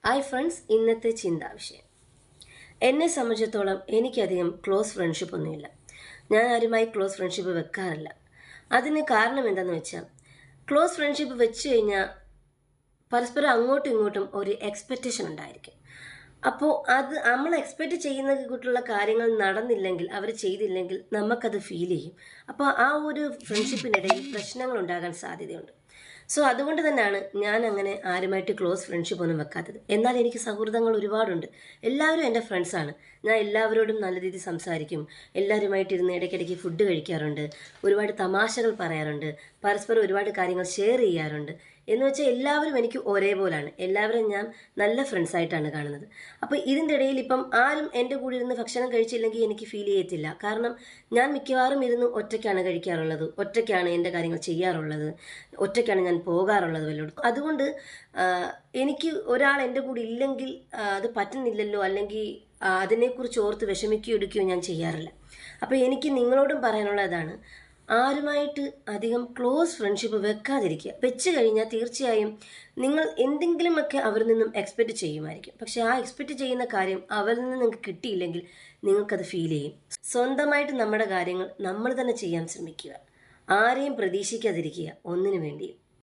Hi friends, ഇന്നത്തെ ചിന്താവിഷയം. എന്നെ സംബന്ധിച്ചിടത്തോളം എനിക്കധികം ക്ലോസ് ഫ്രണ്ട്ഷിപ്പ് ഒന്നുമില്ല. ഞാൻ ആരുമായി ക്ലോസ് ഫ്രണ്ട്ഷിപ്പ് വെക്കാറില്ല. അതിന് കാരണം എന്താണെന്ന് വെച്ചാൽ, ക്ലോസ് ഫ്രണ്ട്ഷിപ്പ് വെച്ച് കഴിഞ്ഞാൽ പരസ്പരം അങ്ങോട്ടും ഇങ്ങോട്ടും ഒരു എക്സ്പെക്റ്റേഷൻ ഉണ്ടായിരിക്കും. അപ്പോൾ അത് നമ്മൾ എക്സ്പെക്റ്റ് ചെയ്യുന്ന കൂട്ടുള്ള കാര്യങ്ങൾ നടന്നില്ലെങ്കിൽ, അവർ ചെയ്തില്ലെങ്കിൽ നമുക്കത് ഫീൽ ചെയ്യും. അപ്പോൾ ആ ഒരു ഫ്രണ്ട്ഷിപ്പിനിടയിൽ പ്രശ്നങ്ങൾ ഉണ്ടാകാൻ സാധ്യതയുണ്ട്. സോ അതുകൊണ്ട് തന്നെയാണ് ഞാൻ അങ്ങനെ ആരുമായിട്ട് ക്ലോസ് ഫ്രണ്ട്ഷിപ്പ് ഒന്നും വെക്കാത്തത്. എന്നാൽ എനിക്ക് സൗഹൃദങ്ങൾ ഒരുപാടുണ്ട്. എല്ലാവരും എൻ്റെ ഫ്രണ്ട്സാണ്. ഞാൻ എല്ലാവരോടും നല്ല രീതിയിൽ സംസാരിക്കും. എല്ലാവരുമായിട്ട് ഇരുന്ന് ഇടയ്ക്കിടയ്ക്ക് ഫുഡ് കഴിക്കാറുണ്ട്. ഒരുപാട് തമാശകൾ പറയാറുണ്ട്. പരസ്പരം ഒരുപാട് കാര്യങ്ങൾ ഷെയർ ചെയ്യാറുണ്ട്. എന്ന് വെച്ചാൽ എല്ലാവരും എനിക്ക് ഒരേപോലാണ്. എല്ലാവരും ഞാൻ നല്ല ഫ്രണ്ട്സായിട്ടാണ് കാണുന്നത്. അപ്പോൾ ഇതിൻ്റെ ഇടയിൽ ഇപ്പം ആരും എൻ്റെ കൂടെ ഇരുന്ന് ഭക്ഷണം കഴിച്ചില്ലെങ്കിൽ എനിക്ക് ഫീൽ ചെയ്യത്തില്ല. കാരണം ഞാൻ മിക്കവാറും ഇരുന്ന് ഒറ്റയ്ക്കാണ് കഴിക്കാറുള്ളത്, ഒറ്റയ്ക്കാണ് എൻ്റെ കാര്യങ്ങൾ ചെയ്യാറുള്ളത്, ഒറ്റയ്ക്കാണ് ഞാൻ പോകാറുള്ളത് വല്ലോടും. അതുകൊണ്ട് എനിക്ക് ഒരാൾ എൻ്റെ കൂടെ ഇല്ലെങ്കിൽ അത് പറ്റുന്നില്ലല്ലോ, അല്ലെങ്കിൽ അതിനെക്കുറിച്ച് ഓർത്ത് വിഷമിക്കുകയോ എടുക്കുകയോ ഞാൻ ചെയ്യാറില്ല. അപ്പോൾ എനിക്ക് നിങ്ങളോടും പറയാനുള്ളതാണ്, ആരുമായിട്ട് അധികം ക്ലോസ് ഫ്രണ്ട്ഷിപ്പ് വെക്കാതിരിക്കുക. വെച്ച് കഴിഞ്ഞാൽ തീർച്ചയായും നിങ്ങൾ എന്തെങ്കിലുമൊക്കെ അവരിൽ നിന്നും എക്സ്പെക്റ്റ് ചെയ്യുമായിരിക്കും. പക്ഷെ ആ എക്സ്പെക്റ്റ് ചെയ്യുന്ന കാര്യം അവരിൽ നിന്ന് നിങ്ങൾക്ക് കിട്ടിയില്ലെങ്കിൽ നിങ്ങൾക്കത് ഫീൽ ചെയ്യും. സ്വന്തമായിട്ട് നമ്മുടെ കാര്യങ്ങൾ നമ്മൾ തന്നെ ചെയ്യാൻ ശ്രമിക്കുക. ആരെയും പ്രതീക്ഷിക്കാതിരിക്കുക ഒന്നിനു വേണ്ടിയും.